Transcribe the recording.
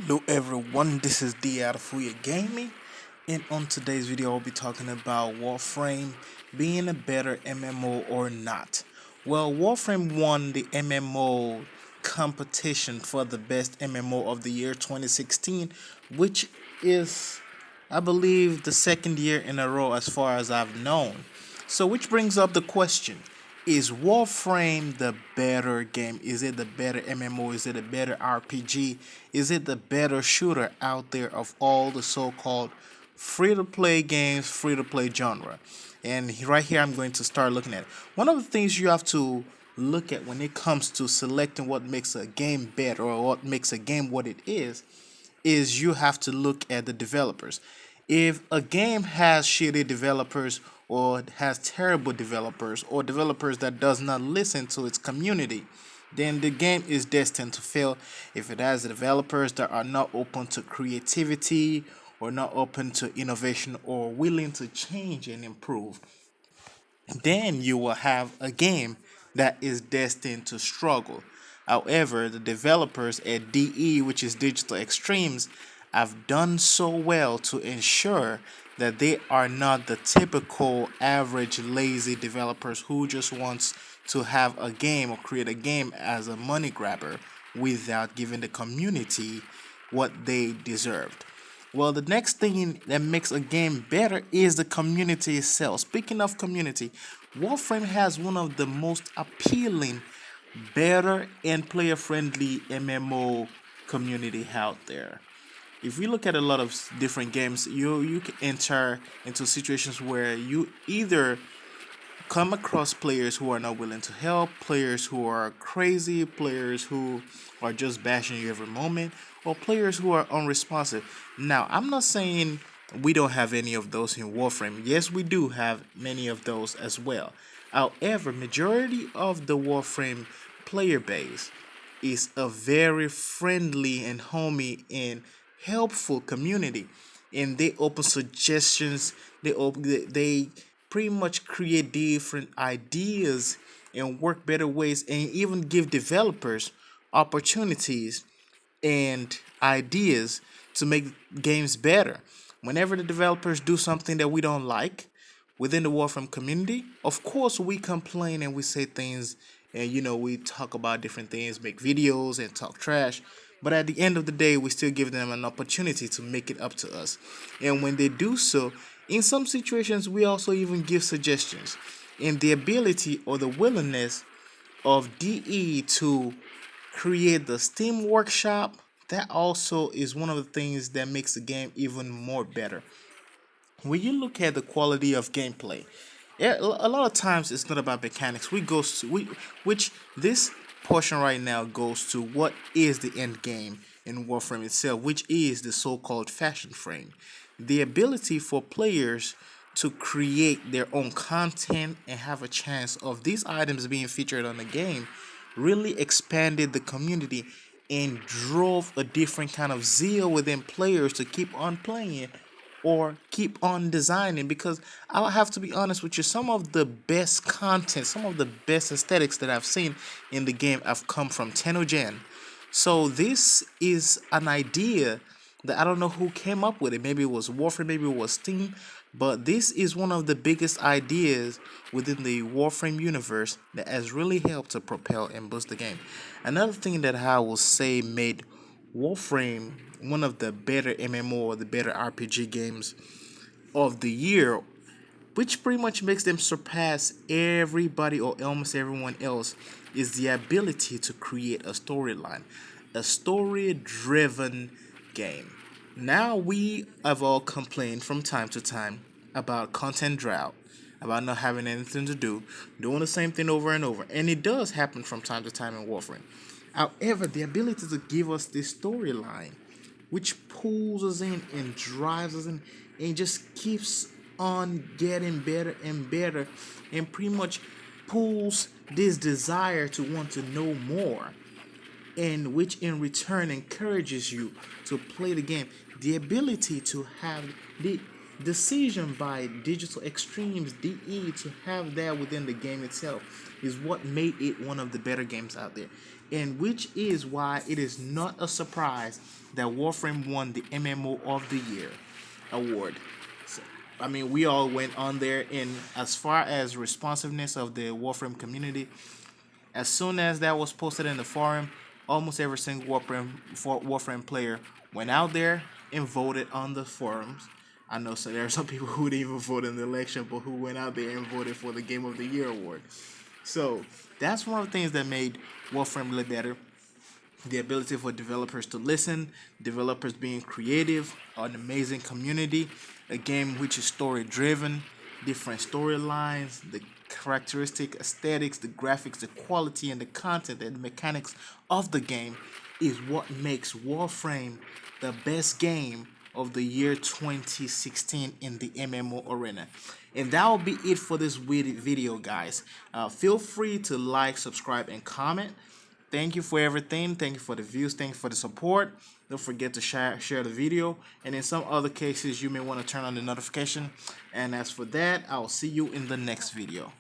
Hello everyone, this is D out of Fuya Gaming, and on today's video I'll be talking about Warframe being a better MMO or not. Well, Warframe won the MMO competition for the best MMO of the year 2016, which is, I believe, the second year in a row as far as I've known. So which brings up the question, is Warframe the better game? Is it the better MMO? Is it a better RPG? Is it the better shooter out there of all the so-called free-to-play games, free-to-play genre? And right here I'm going to start looking at it. One of the things you have to look at when it comes to selecting what makes a game better or what makes a game what it is you have to look at the developers. If a game has shitty developers or has terrible developers or developers that does not listen to its community, then the game is destined to fail. If it has developers that are not open to creativity or not open to innovation or willing to change and improve, then you will have a game that is destined to struggle. However, the developers at DE, which is Digital Extremes, have done so well to ensure that they are not the typical average lazy developers who just wants to have a game or create a game as a money grabber without giving the community what they deserved. Well, the next thing that makes a game better is the community itself. Speaking of community, Warframe has one of the most appealing, better, and player-friendly MMO community out there. If we look at a lot of different games, you can enter into situations where you either come across players who are not willing to help, players who are crazy, players who are just bashing you every moment, or players who are unresponsive. Now, I'm not saying we don't have any of those in Warframe. Yes, we do have many of those as well. However, majority of the Warframe player base is a very friendly and homey and helpful community, and they open suggestions. They pretty much create different ideas and work better ways, and even give developers opportunities and ideas to make games better. Whenever the developers do something that we don't like within the Warframe community, of course we complain and we say things, and we talk about different things, make videos and talk trash. But at the end of the day, we still give them an opportunity to make it up to us. And when they do so, in some situations, we also even give suggestions. And the ability or the willingness of DE to create the Steam Workshop, that also is one of the things that makes the game even more better. When you look at the quality of gameplay, yeah, a lot of times it's not about mechanics. Which this portion right now goes to what is the end game in Warframe itself, which is the so-called fashion frame, the ability for players to create their own content and have a chance of these items being featured on the game really expanded the community and drove a different kind of zeal within players to keep on playing or keep on designing. Because I'll have to be honest with you, some of the best content, some of the best aesthetics that I've seen in the game have come from Tenogen. So this is an idea that I don't know who came up with it. Maybe it was Warframe, maybe it was Steam, but this is one of the biggest ideas within the Warframe universe that has really helped to propel and boost the game. Another thing that I will say made Warframe one of the better MMO or the better RPG games of the year, which pretty much makes them surpass everybody or almost everyone else, is the ability to create a storyline, a story driven game. Now, we have all complained from time to time about content drought, about not having anything to do, doing the same thing over and over, and it does happen from time to time in Warframe. However, the ability to give us this storyline, which pulls us in and drives us in and just keeps on getting better and better, and pretty much pulls this desire to want to know more, and which in return encourages you to play the game. The ability to have the decision by Digital Extremes DE to have that within the game itself is what made it one of the better games out there. and which is why it is not a surprise that Warframe won the MMO of the Year award. So, I mean, we all went on there, and as far as responsiveness of the Warframe community, as soon as that was posted in the forum, almost every single Warframe player went out there and voted on the forums. I know so there are some people who didn't even vote in the election, but who went out there and voted for the Game of the Year award. So that's one of the things that made Warframe really better. The ability for developers to listen, developers being creative, an amazing community, a game which is story driven, different storylines, the characteristic aesthetics, the graphics, the quality, and the content and the mechanics of the game is what makes Warframe the best game of the year 2016 in the MMO arena. And that will be it for this video, guys. Feel free to like, subscribe, and comment. Thank you for everything. Thank you for the views. Thank you for the support. Don't forget to share the video. And in some other cases, you may want to turn on the notification. And as for that, I'll see you in the next video.